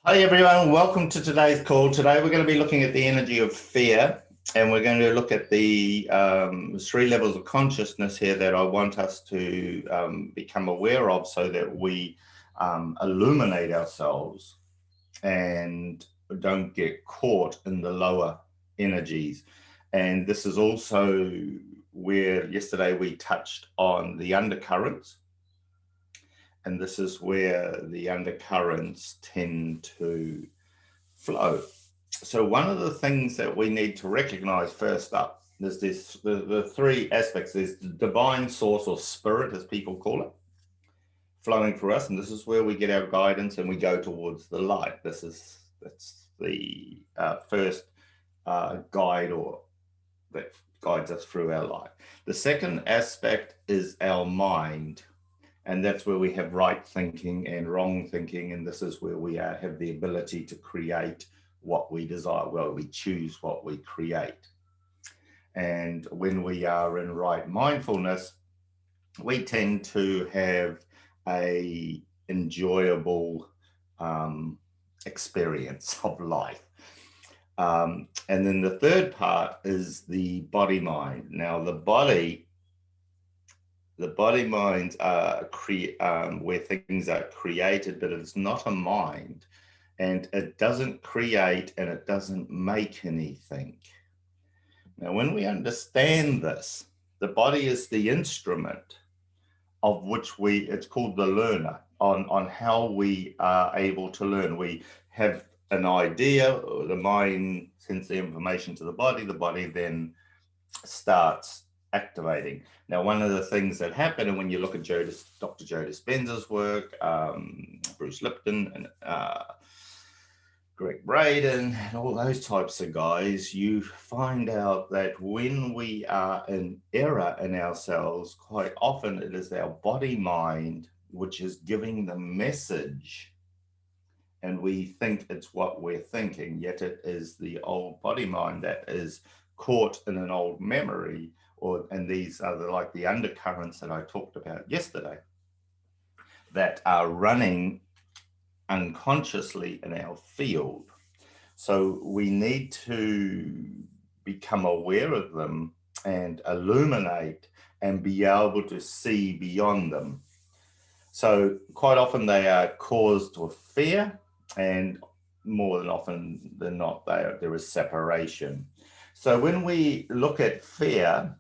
Hi everyone, welcome to today's call. Today we're going to be looking at the energy of fear, and we're going to look at the three levels of consciousness here that I want us to become aware of so that we illuminate ourselves and don't get caught in the lower energies. And this is also where yesterday we touched on the undercurrents. And this is where the undercurrents tend to flow. So one of the things that we need to recognize first up is the three aspects. There's the divine source or spirit, as people call it, flowing through us, and this is where we get our guidance and we go towards the light. That's the first guide or that guides us through our life. The second aspect is our mind. And that's where we have right thinking and wrong thinking. And this is where we have the ability to create what we desire. Well, we choose what we create. And when we are in right mindfulness, we tend to have a enjoyable experience of life. And then the third part is the body mind. Now, the body minds are where things are created, but it's not a mind, and it doesn't create and it doesn't make anything. Now, when we understand this, the body is the instrument of which it's called the learner, on how we are able to learn. We have an idea, the mind sends the information to the body then starts activating. Now, one of the things that happen, and when you look at Dr. Joe Dispenza's work, Bruce Lipton, and Greg Braden, and all those types of guys, you find out that when we are in error in ourselves, quite often it is our body mind which is giving the message, and we think it's what we're thinking, yet it is the old body mind that is caught in an old memory, and these are like the undercurrents that I talked about yesterday that are running unconsciously in our field. So we need to become aware of them and illuminate and be able to see beyond them. So quite often they are caused with fear, and more than often than not, there is separation. So when we look at fear,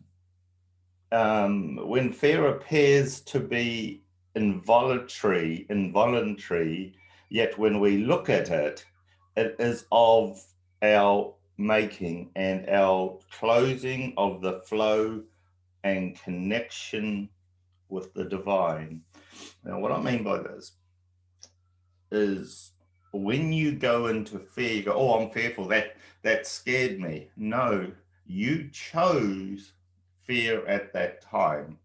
when fear appears to be involuntary, yet when we look at it, it is of our making and our closing of the flow and connection with the divine. Now, what I mean by this is when you go into fear, you go, oh, I'm fearful, that scared me. No, you chose fear at that time.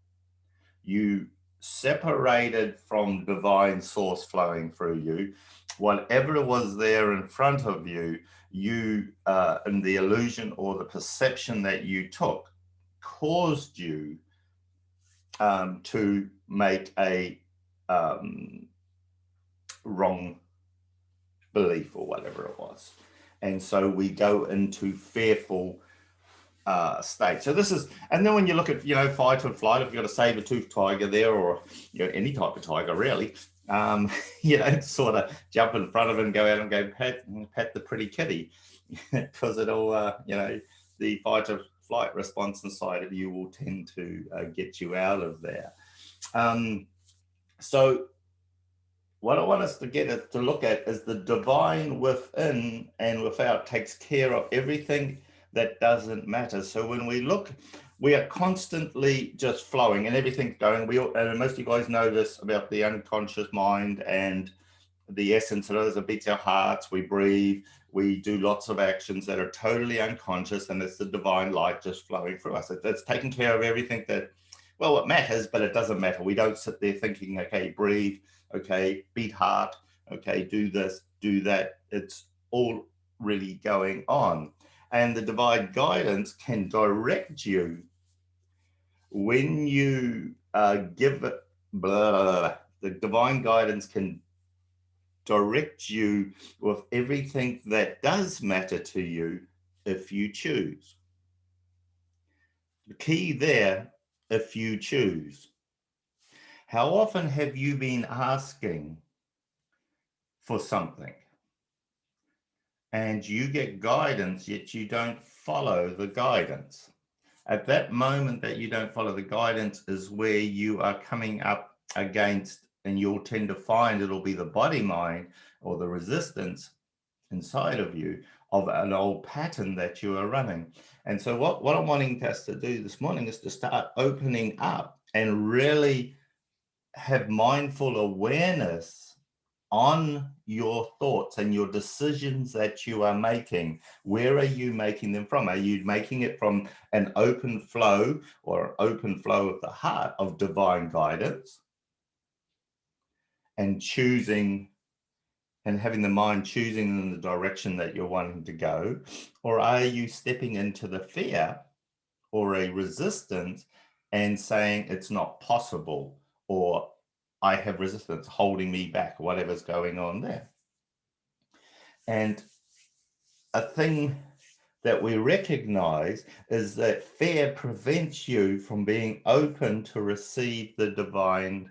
You separated from divine source flowing through you. Whatever was there in front of you, in the illusion or the perception that you took, caused you to make a wrong belief or whatever it was. And so we go into fearful state. So this is, and then when you look at, fight or flight, if you've got a saber-toothed tiger there, or any type of tiger really, sort of jump in front of it and go out and go pat the pretty kitty, because it'll the fight or flight response inside of you will tend to get you out of there. So what I want us to look at is the divine within and without takes care of everything that doesn't matter. So when we look, we are constantly just flowing and everything's going. And most of you guys know this about the unconscious mind and the essence of it. It beats our hearts, we breathe, we do lots of actions that are totally unconscious, and it's the divine light just flowing through us. It's taking care of everything that, well, it matters, but it doesn't matter. We don't sit there thinking, okay, breathe, okay, beat heart, okay, do this, do that. It's all really going on. And the divine guidance can direct you when you give it, blah, blah, blah. The divine guidance can direct you with everything that does matter to you if you choose. The key there, if you choose. How often have you been asking for something and you get guidance, yet you don't follow the guidance? At that moment that you don't follow the guidance is where you are coming up against, and you'll tend to find it'll be the body mind or the resistance inside of you of an old pattern that you are running. And so what I'm wanting us to do this morning is to start opening up and really have mindful awareness on your thoughts and your decisions that you are making. Where are you making them from? Are you making it from an open flow or an open flow of the heart of divine guidance and choosing and having the mind choosing in the direction that you're wanting to go? Or are you stepping into the fear or a resistance and saying it's not possible, or I have resistance holding me back, whatever's going on there? And a thing that we recognize is that fear prevents you from being open to receive the divine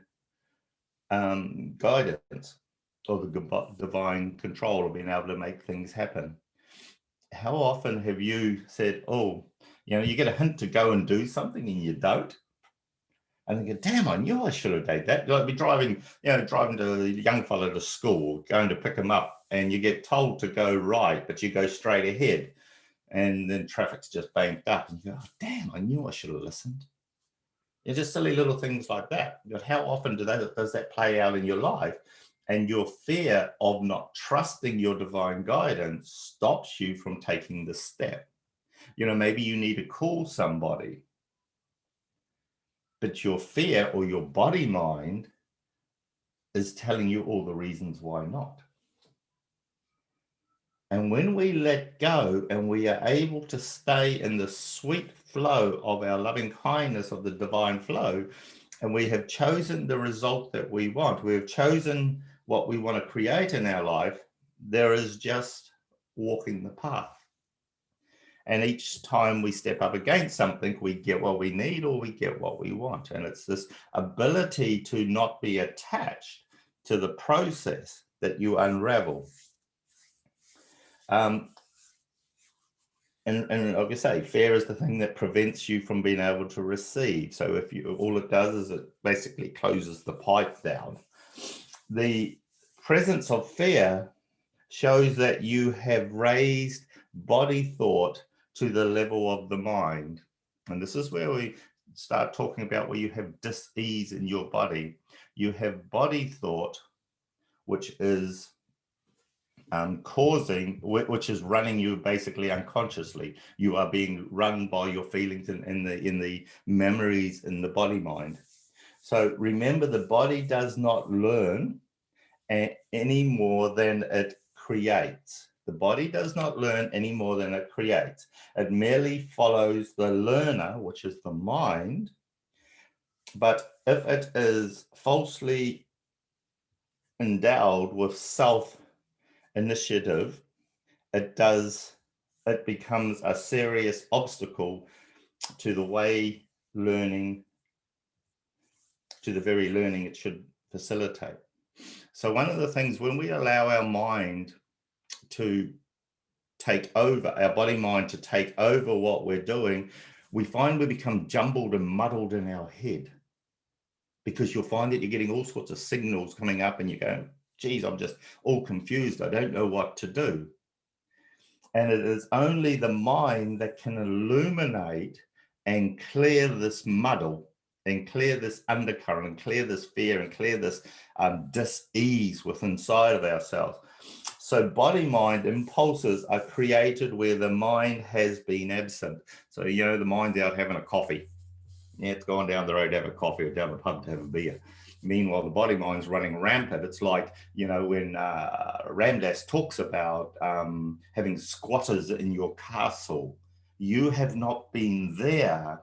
guidance or the divine control of being able to make things happen. How often have you said, oh, you get a hint to go and do something and you don't? And then go, damn, I knew I should have done that. Like be driving to a young fella to school, going to pick him up, and you get told to go right, but you go straight ahead. And then traffic's just banked up. And you go, oh, damn, I knew I should have listened. It's just silly little things like that. But how often does that play out in your life? And your fear of not trusting your divine guidance stops you from taking the step. Maybe you need to call somebody, but your fear or your body mind is telling you all the reasons why not. And when we let go and we are able to stay in the sweet flow of our loving kindness of the divine flow, and we have chosen the result that we want, we have chosen what we want to create in our life, there is just walking the path. And each time we step up against something, we get what we need or we get what we want. And it's this ability to not be attached to the process that you unravel. And like I say, fear is the thing that prevents you from being able to receive. So if you, all it does is it basically closes the pipe down. The presence of fear shows that you have raised body thought to the level of the mind. And this is where we start talking about where you have dis-ease in your body. You have body thought, which is which is running you basically unconsciously. You are being run by your feelings in the memories in the body mind. So remember, the body does not learn any more than it creates. The body does not learn any more than it creates. It merely follows the learner, which is the mind. But if it is falsely endowed with self-initiative, it becomes a serious obstacle to the way learning, to the very learning it should facilitate. So one of the things, when we allow our mind to take over, our body mind to take over what we're doing, we find we become jumbled and muddled in our head, because you'll find that you're getting all sorts of signals coming up and you go, geez, I'm just all confused. I don't know what to do. And it is only the mind that can illuminate and clear this muddle and clear this undercurrent and clear this fear and clear this dis-ease within inside of ourselves. So body mind impulses are created where the mind has been absent. So, the mind's out having a coffee. Yeah, it's gone down the road to have a coffee or down the pub to have a beer. Meanwhile, the body mind's running rampant. It's like, when Ramdas talks about having squatters in your castle. You have not been there,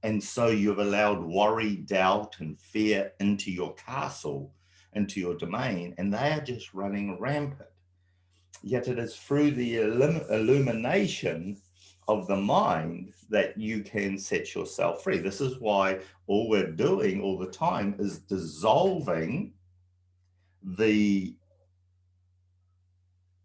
and so you've allowed worry, doubt, and fear into your castle. into your domain, and they are just running rampant. Yet it is through the illumination of the mind that you can set yourself free. This is why all we're doing all the time is dissolving the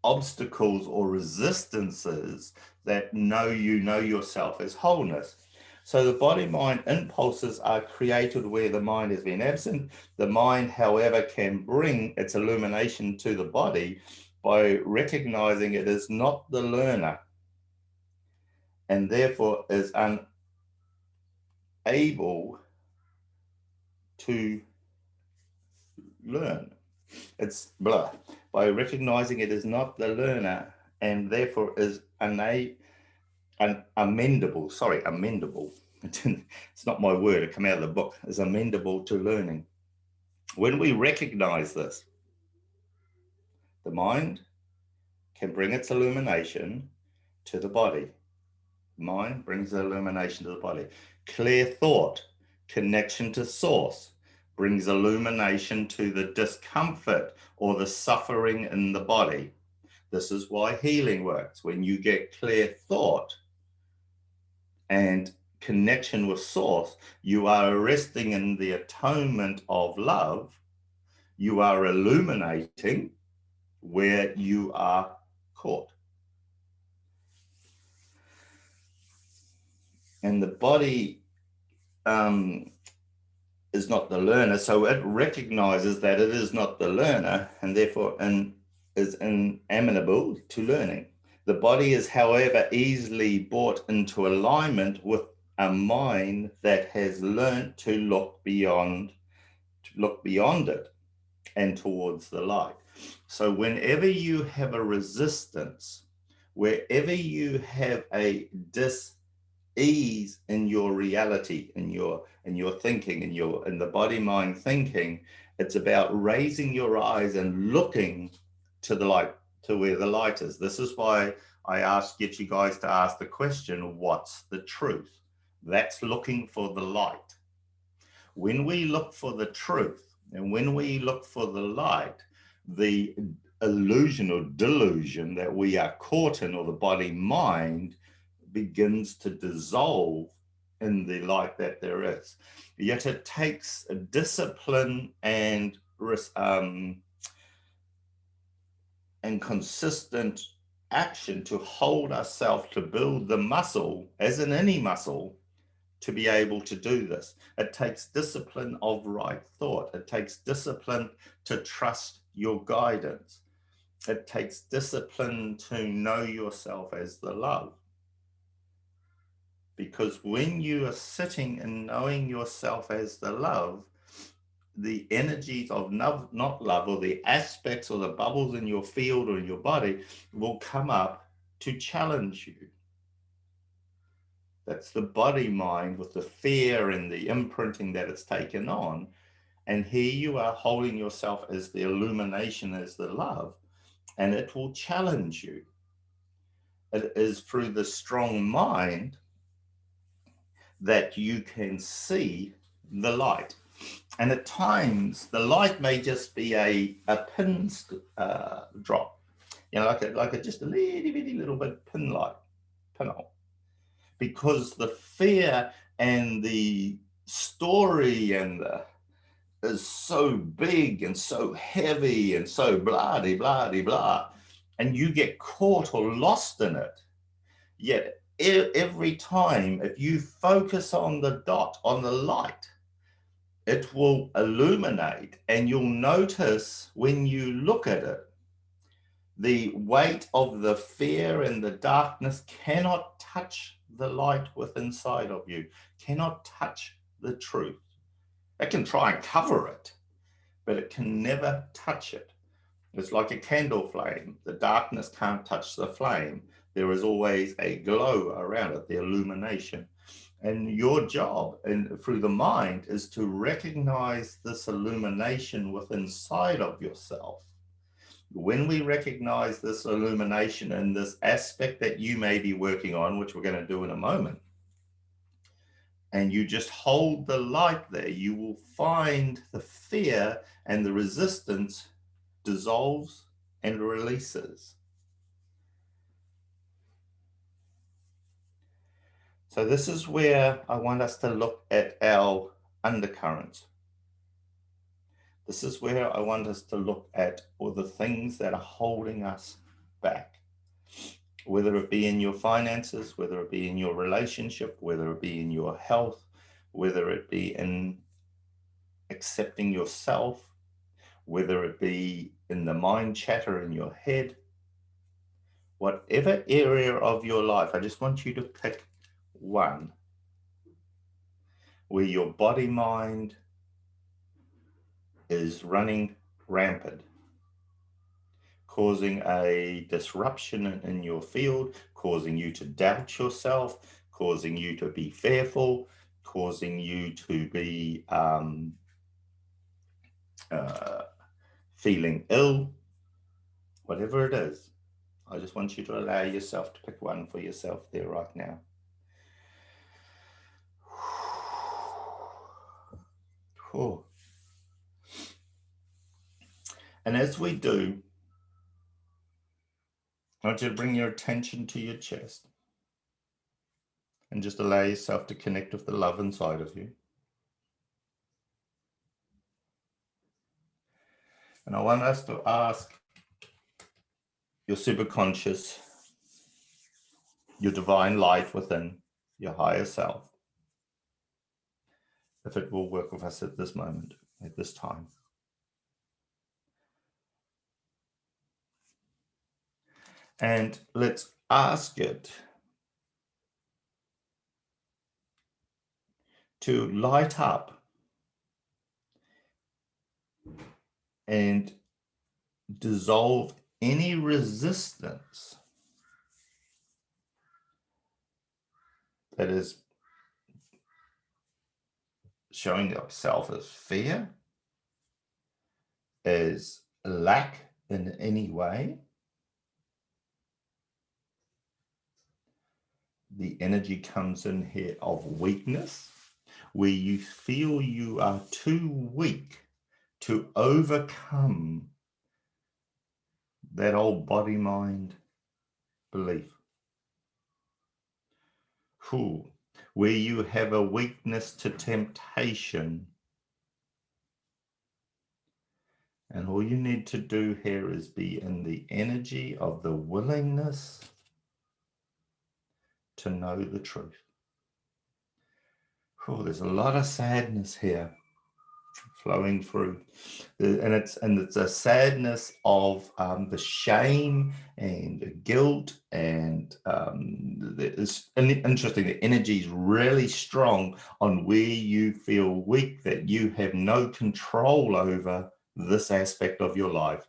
obstacles or resistances that know yourself as wholeness. So the body mind impulses are created where the mind has been absent. The mind, however, can bring its illumination to the body by recognizing it is not the learner and therefore is unable to learn. It's blah. By recognizing it is not the learner and therefore is amendable. It's not my word, it came out of the book, is amendable to learning. When we recognize this, the mind can bring its illumination to the body. Mind brings the illumination to the body. Clear thought, connection to source, brings illumination to the discomfort or the suffering in the body. This is why healing works. When you get clear thought and connection with source, you are resting in the atonement of love. You are illuminating where you are caught. And the body is not the learner, so it recognizes that it is not the learner and therefore is inamenable to learning. The body is, however, easily brought into alignment with a mind that has learned to look beyond it and towards the light. So whenever you have a resistance, wherever you have a dis-ease in your reality, in your thinking, in the body-mind thinking, it's about raising your eyes and looking to the light, to where the light is. This is why I get you guys to ask the question, what's the truth? That's looking for the light. When we look for the truth and when we look for the light, the illusion or delusion that we are caught in, or the body mind, begins to dissolve in the light that there is. Yet it takes a discipline and consistent action to hold ourselves, to build the muscle, as in any muscle, to be able to do this. It takes discipline of right thought. It takes discipline to trust your guidance. It takes discipline to know yourself as the love. Because when you are sitting and knowing yourself as the love, the energies of not love, or the aspects or the bubbles in your field or in your body, will come up to challenge you. That's the body mind with the fear and the imprinting that it's taken on. And here you are holding yourself as the illumination, as the love, and it will challenge you. It is through the strong mind that you can see the light. And at times, the light may just be a pin drop, like just a little bit pinhole. Because the fear and the story is so big and so heavy and so blah, blah, blah, and you get caught or lost in it. Yet every time, if you focus on the dot, on the light, it will illuminate, and you'll notice when you look at it, the weight of the fear and the darkness cannot touch the light within inside of you, cannot touch the truth. It can try and cover it, but it can never touch it. It's like a candle flame. The darkness can't touch the flame. There is always a glow around it, the illumination. And your job through the mind is to recognize this illumination within inside of yourself. When we recognize this illumination and this aspect that you may be working on, which we're going to do in a moment, and you just hold the light there, you will find the fear and the resistance dissolves and releases. So this is where I want us to look at our undercurrents. This is where I want us to look at all the things that are holding us back. Whether it be in your finances, whether it be in your relationship, whether it be in your health, whether it be in accepting yourself, whether it be in the mind chatter in your head, whatever area of your life, I just want you to pick one where your body mind is running rampant, causing a disruption in your field, causing you to doubt yourself, causing you to be fearful, causing you to be feeling ill, whatever it is. I just want you to allow yourself to pick one for yourself there right now. Oh. And as we do, I want you to bring your attention to your chest and just allow yourself to connect with the love inside of you. And I want us to ask your superconscious, your divine light within, your higher self, if it will work with us at this moment, at this time. And let's ask it to light up and dissolve any resistance that is showing itself as fear, as lack in any way. The energy comes in here of weakness, where you feel you are too weak to overcome that old body-mind belief. Where you have a weakness to temptation. And all you need to do here is be in the energy of the willingness to know the truth. There's a lot of sadness here flowing through, and it's a sadness of the shame and the guilt, and it's interesting. The energy is really strong on where you feel weak, that you have no control over this aspect of your life.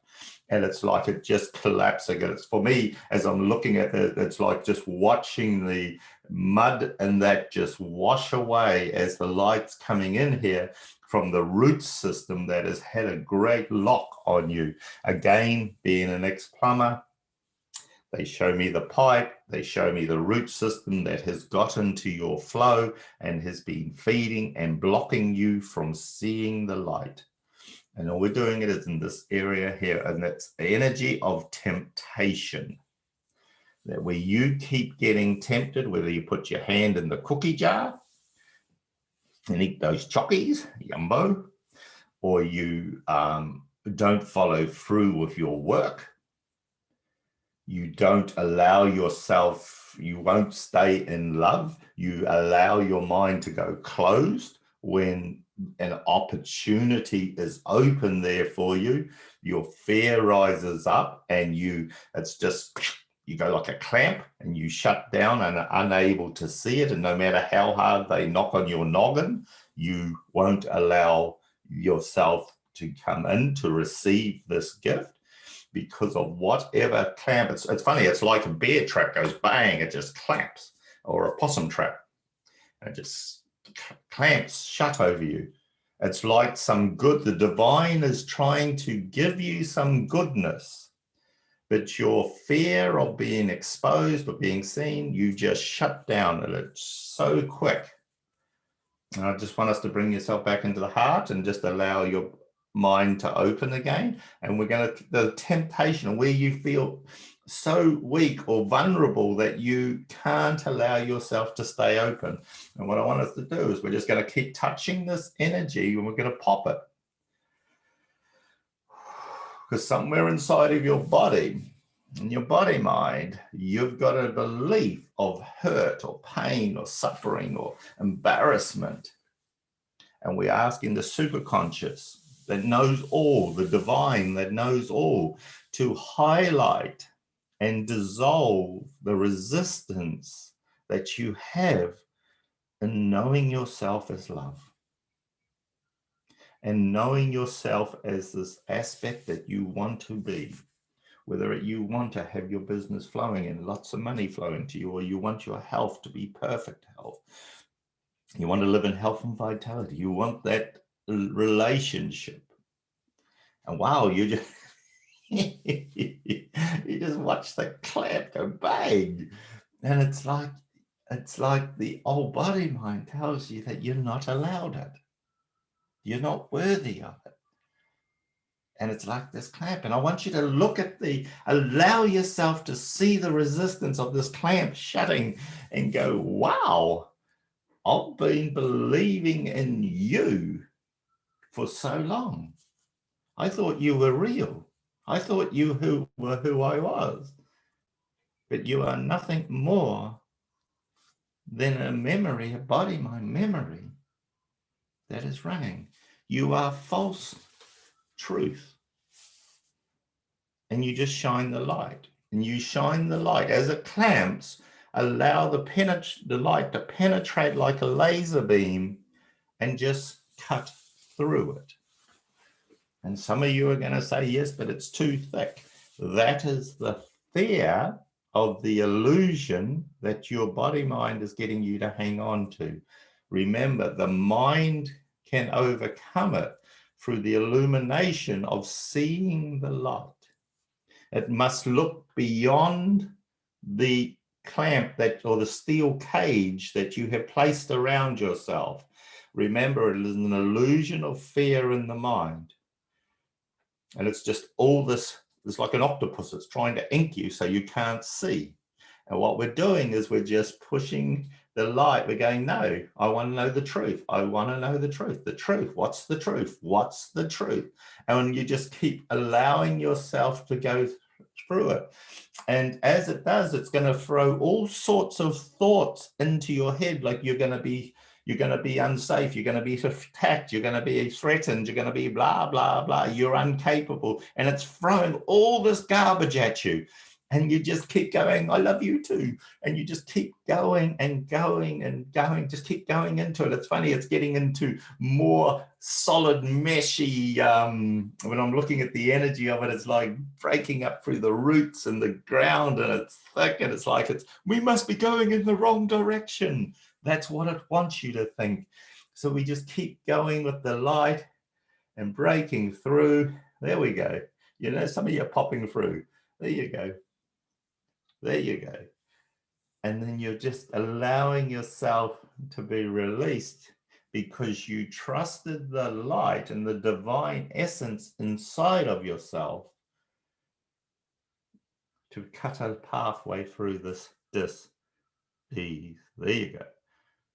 And it's like it just collapsing. And it's, for me, as I'm looking at it, it's like just watching the mud and that just wash away as the light's coming in here from the root system that has had a great lock on you. Again, being an ex-plumber, they show me the pipe, they show me the root system that has got into your flow and has been feeding and blocking you from seeing the light. And all we're doing it is in this area here, and that's the energy of temptation. That where you keep getting tempted, whether you put your hand in the cookie jar and eat those chockies, yumbo, or you don't follow through with your work, you don't allow yourself, you won't stay in love, you allow your mind to go closed when an opportunity is open there for you, your fear rises up and it's just, you go like a clamp and you shut down and are unable to see it. And no matter how hard they knock on your noggin, you won't allow yourself to come in to receive this gift because of whatever clamp. It's funny, it's like a bear trap goes bang, it just claps, or a possum trap. And it just clamps shut over you. It's like the divine is trying to give you some goodness, but your fear of being exposed or being seen, you just shut down, and it's so quick And I just want us to bring yourself back into the heart and just allow your mind to open again. And we're going to, the temptation where you feel so weak or vulnerable that you can't allow yourself to stay open. And what I want us to do is we're just going to keep touching this energy and we're going to pop it. Because somewhere inside of your body, in your body mind, you've got a belief of hurt or pain or suffering or embarrassment. And we're asking the superconscious that knows all, the divine that knows all, to highlight and dissolve the resistance that you have in knowing yourself as love. And knowing yourself as this aspect that you want to be, whether you want to have your business flowing and lots of money flowing to you, or you want your health to be perfect health. You want to live in health and vitality. You want that relationship. And wow, you just you just watch the clamp go bang. And it's like the old body mind tells you that you're not allowed it. You're not worthy of it. And it's like this clamp. And I want you to look at allow yourself to see the resistance of this clamp shutting and go, wow, I've been believing in you for so long. I thought you were real. I thought you were who I was. But you are nothing more than a memory, a body mind memory that is running. You are false truth. And you just shine the light. And you shine the light. As it clamps, allow the light to penetrate like a laser beam and just cut through it. And some of you are going to say, yes, but it's too thick. That is the fear of the illusion that your body mind is getting you to hang on to. Remember, the mind can overcome it through the illumination of seeing the light. It must look beyond the clamp or the steel cage that you have placed around yourself. Remember, it is an illusion of fear in the mind. And it's just all this, it's like an octopus. It's trying to ink you so you can't see. And what we're doing is we're just pushing the light. We're going, no, I want to know the truth. I want to know the truth. The truth. What's the truth? What's the truth? And you just keep allowing yourself to go through it. And as it does, it's going to throw all sorts of thoughts into your head, like you're going to be unsafe, you're going to be attacked, you're going to be threatened, you're going to be blah, blah, blah, you're incapable. And it's throwing all this garbage at you. And you just keep going, I love you too. And you just keep going and going and going, just keep going into it. It's funny, it's getting into more solid, meshy, when I'm looking at the energy of it, it's like breaking up through the roots and the ground, and it's thick, and it's like, we must be going in the wrong direction. That's what it wants you to think. So we just keep going with the light and breaking through. There we go. You know, some of you are popping through. There you go. There you go. And then you're just allowing yourself to be released because you trusted the light and the divine essence inside of yourself to cut a pathway through this dis-ease. There you go.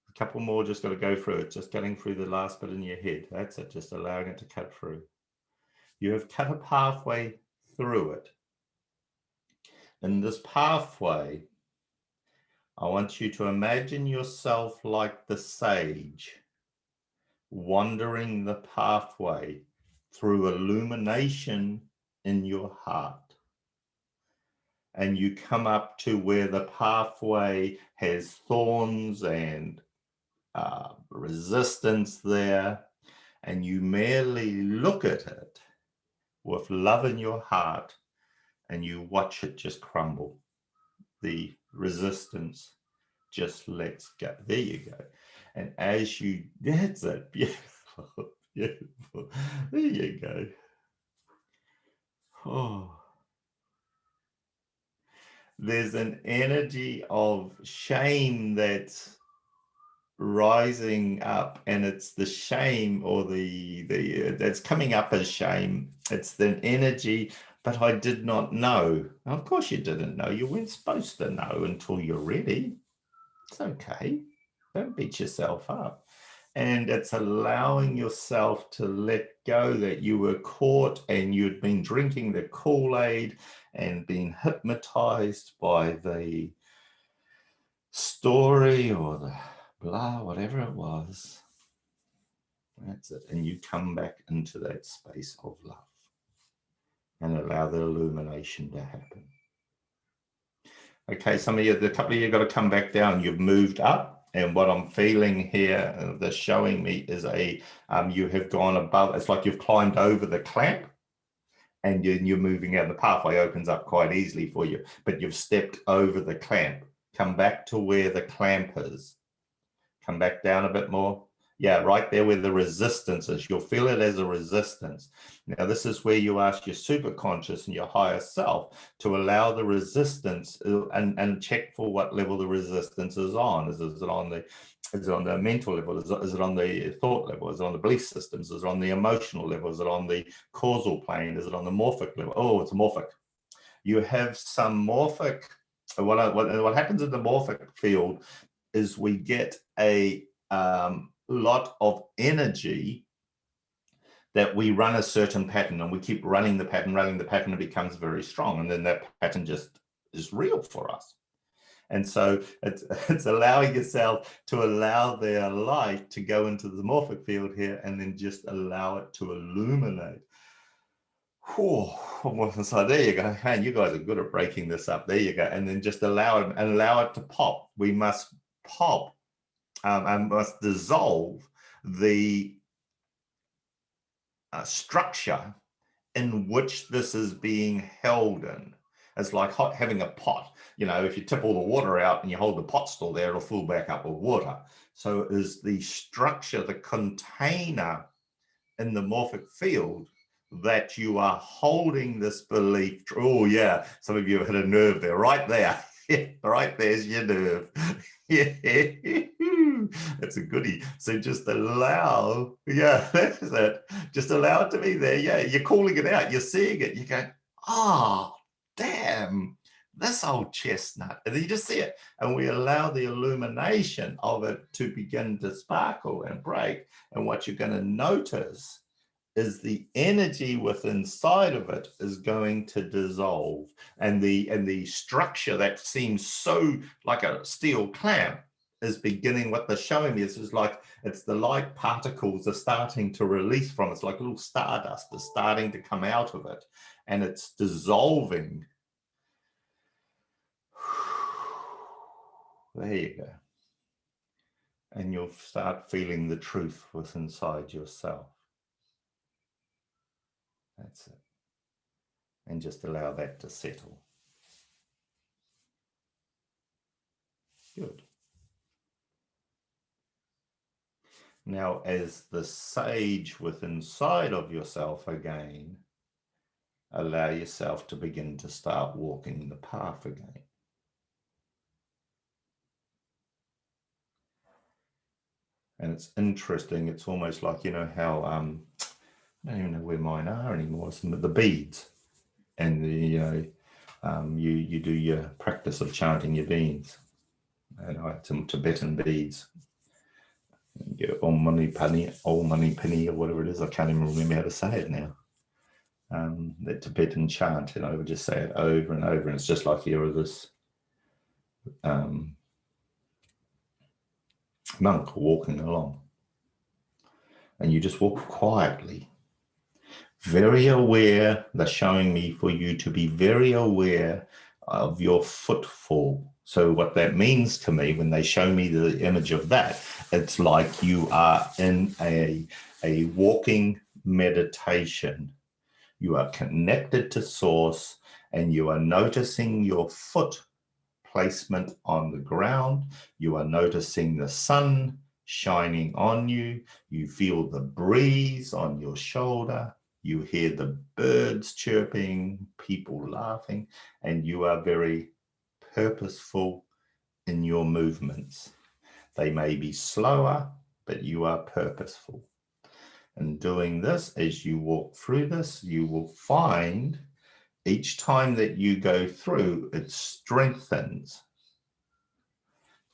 A couple more, just got to go through it, just getting through the last bit in your head. That's it, just allowing it to cut through. You have cut a pathway through it. In this pathway, I want you to imagine yourself like the sage wandering the pathway through illumination in your heart. And you come up to where the pathway has thorns and resistance there, and you merely look at it with love in your heart and you watch it just crumble. The resistance just lets go. There you go. And as you, that's it, beautiful, beautiful. There you go. Oh. There's an energy of shame that's rising up, and it's the shame, or that's coming up as shame. It's the energy, but I did not know. Of course you didn't know. You weren't supposed to know until you're ready. It's okay. Don't beat yourself up. And it's allowing yourself to let go that you were caught and you'd been drinking the Kool-Aid and being hypnotized by the story or the blah, whatever it was. That's it. And you come back into that space of love and allow the illumination to happen. Okay, some of you, the couple of you got to come back down. You've moved up, and what I'm feeling here, they're showing me is you have gone above. It's like you've climbed over the clamp, and you're moving out. The pathway opens up quite easily for you, but you've stepped over the clamp. Come back to where the clamp is. Come back down a bit more. Yeah, right there where the resistance is. You'll feel it as a resistance. Now, this is where you ask your superconscious and your higher self to allow the resistance and check for what level the resistance is on. Is it on the mental level? Is it on the thought level? Is it on the belief systems? Is it on the emotional level? Is it on the causal plane? Is it on the morphic level? Oh, it's morphic. You have some morphic. What happens in the morphic field is we get a lot of energy that we run a certain pattern, and we keep running the pattern, it becomes very strong, and then that pattern just is real for us. And so it's allowing yourself to allow their light to go into the morphic field here, and then just allow it to illuminate. So there you go. Man, you guys are good at breaking this up. There you go. And then just allow it to pop. We must pop and must dissolve the structure in which this is being held in. It's like having a pot. You know, if you tip all the water out and you hold the pot still there, it'll fill back up with water. So is the structure, the container in the morphic field that you are holding this belief. Oh yeah, some of you have hit a nerve there, right there. Right there's your nerve. Yeah, that's a goodie. So just allow, yeah, that's it. Just allow it to be there. Yeah, you're calling it out. You're seeing it. You go, oh, damn, this old chestnut. And then you just see it. And we allow the illumination of it to begin to sparkle and break. And what you're going to notice is the energy within inside of it is going to dissolve, and the structure that seems so like a steel clamp is beginning. What they're showing me is like it's the light particles are starting to release from it. It's like a little stardust is starting to come out of it, and it's dissolving. There you go. And you'll start feeling the truth within inside yourself. That's it. And just allow that to settle. Good. Now, as the sage within inside of yourself again, allow yourself to begin to start walking the path again. And it's interesting. It's almost like, you know, how, I don't even know where mine are anymore. Some of the beads, and the, you do your practice of chanting your beads. And I had some Tibetan beads. Your Om Mani Padme, or whatever it is. I can't even remember how to say it now. The Tibetan chant, and I would just say it over and over. And it's just like you're this monk walking along. And you just walk quietly, very aware. They're showing me for you to be very aware of your footfall. So what that means to me, when they show me the image of that, it's like you are in a walking meditation. You are connected to source, and you are noticing your foot placement on the ground. You are noticing the sun shining on you. You feel the breeze on your shoulder. You hear the birds chirping, people laughing, and you are very purposeful in your movements. They may be slower, but you are purposeful. And doing this, as you walk through this, you will find each time that you go through, it strengthens.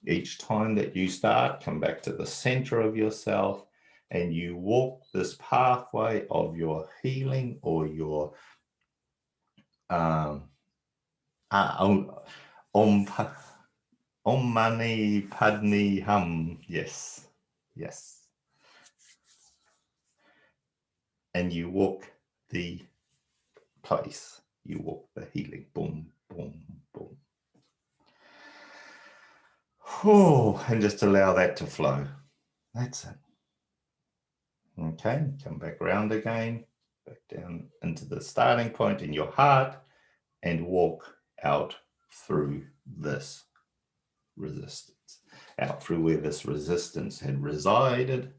Each time that you start, come back to the center of yourself and you walk this pathway of your healing or your Om Mani Padme Hum. Yes, yes. And you walk the place. You walk the healing. Boom, boom, boom. Oh, and just allow that to flow. That's it. Okay, come back around again, back down into the starting point in your heart and walk out through this resistance, out through where this resistance had resided,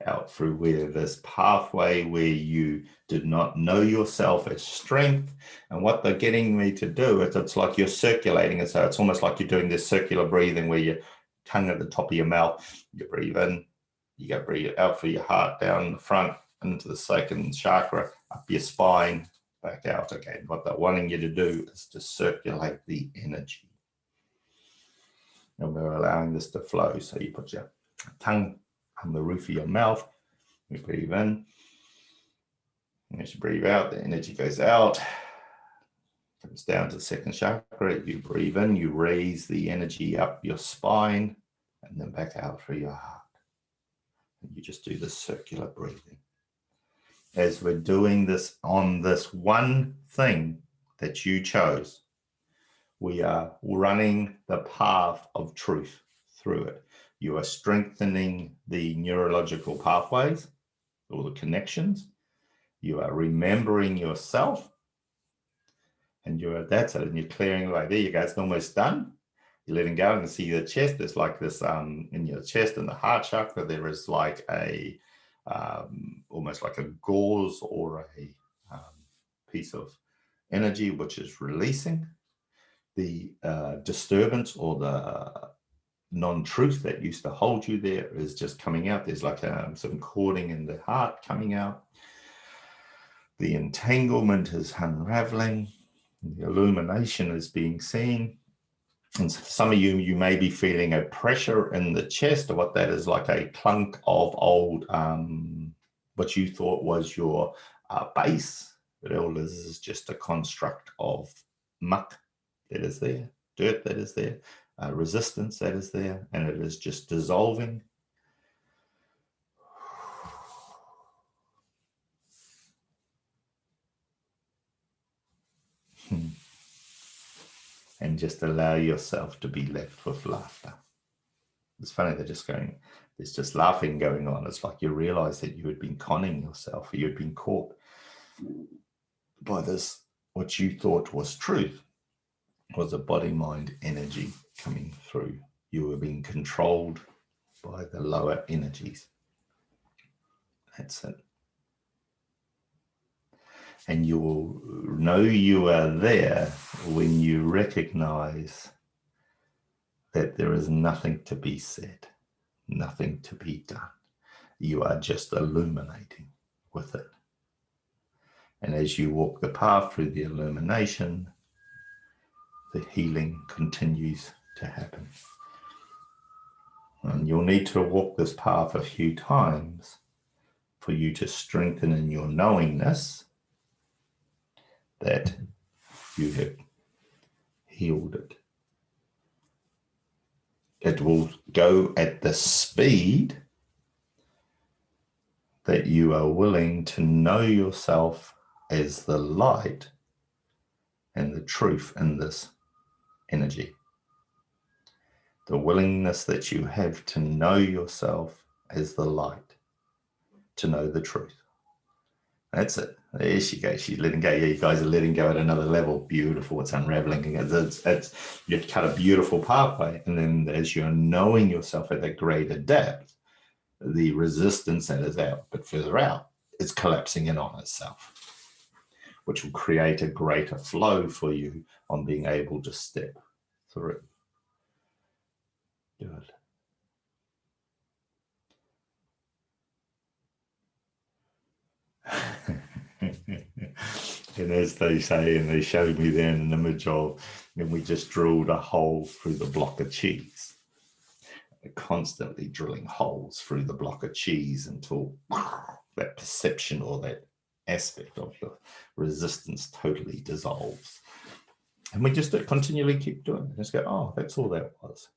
out through where this pathway where you did not know yourself as strength. And what they're getting me to do is it's like you're circulating it. So it's almost like you're doing this circular breathing where your tongue at the top of your mouth, you breathe in, you go breathe out through your heart, down the front, into the second chakra, up your spine, back out again. What they're wanting you to do is to circulate the energy. And we're allowing this to flow. So you put your tongue on the roof of your mouth, you breathe in, and as you breathe out, the energy goes out, comes down to the second chakra, you breathe in, you raise the energy up your spine, and then back out through your heart. And you just do this circular breathing. As we're doing this on this one thing that you chose, we are running the path of truth through it. You are strengthening the neurological pathways, or the connections. You are remembering yourself, and that's it. And you're clearing away. There you go. It's almost done. You're letting go and see the chest. There's like this in your chest and the heart chakra. There is like a almost like a gauze or a piece of energy which is releasing. The disturbance or the non-truth that used to hold you there is just coming out. There's like some cording in the heart coming out. The entanglement is unraveling. The illumination is being seen. And for some of you, you may be feeling a pressure in the chest, or what that is, like a clunk of old, what you thought was your base. But all this is just a construct of muck that is there, dirt that is there, resistance that is there, and it is just dissolving. And just allow yourself to be left with laughter. It's funny, there's just laughing going on. It's like you realize that you had been conning yourself, or you had been caught by this, what you thought was truth, was a body-mind energy coming through. You were being controlled by the lower energies. That's it. And you will know you are there when you recognize that there is nothing to be said, nothing to be done. You are just illuminating with it. And as you walk the path through the illumination, the healing continues to happen. And you'll need to walk this path a few times for you to strengthen in your knowingness that you have healed it. It will go at the speed that you are willing to know yourself as the light and the truth in this energy. The willingness that you have to know yourself as the light, to know the truth. That's it. There she goes. She's letting go. Yeah, you guys are letting go at another level. Beautiful. It's unraveling. You've cut a beautiful pathway. And then as you're knowing yourself at a greater depth, the resistance that is out, but further out, is collapsing in on itself, which will create a greater flow for you on being able to step through. Good. And as they say, and they showed me then an image of, and we just drilled a hole through the block of cheese. We're constantly drilling holes through the block of cheese until that perception or that aspect of your resistance totally dissolves. And we just continually keep doing it. Just go, oh, that's all that was.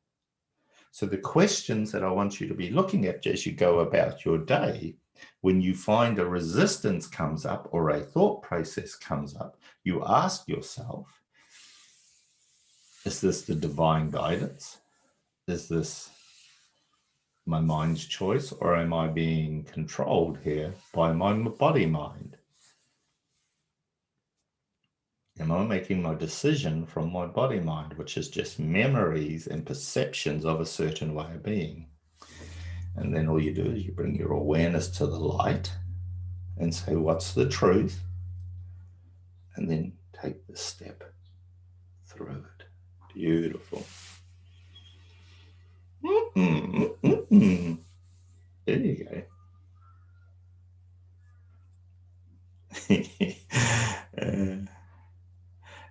So the questions that I want you to be looking at as you go about your day, when you find a resistance comes up or a thought process comes up, you ask yourself, is this the divine guidance? Is this my mind's choice, or am I being controlled here by my body mind? Am I making my decision from my body mind, which is just memories and perceptions of a certain way of being? And then all you do is you bring your awareness to the light and say, what's the truth? And then take the step through it. Beautiful. There you go.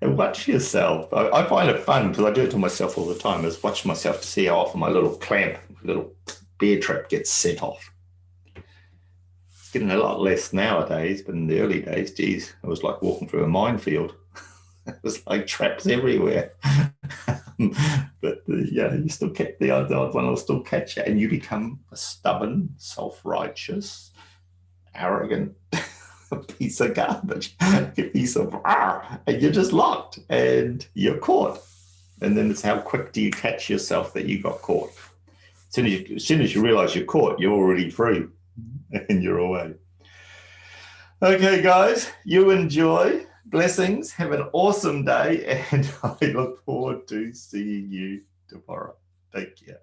And watch yourself. I find it fun because I do it to myself all the time, is watch myself to see how often my little clamp, little bear trap gets set off. It's getting a lot less nowadays, but in the early days, geez, it was like walking through a minefield. It was like traps everywhere. But yeah, you still catch the odd one will still catch it, and you become a stubborn, self-righteous, arrogant piece of garbage, a piece of and you're just locked and you're caught. And then it's how quick do you catch yourself that you got caught? As soon as you realize you're caught, you're already free and you're away. Okay, guys, you enjoy. Blessings. Have an awesome day, and I look forward to seeing you tomorrow. Take care.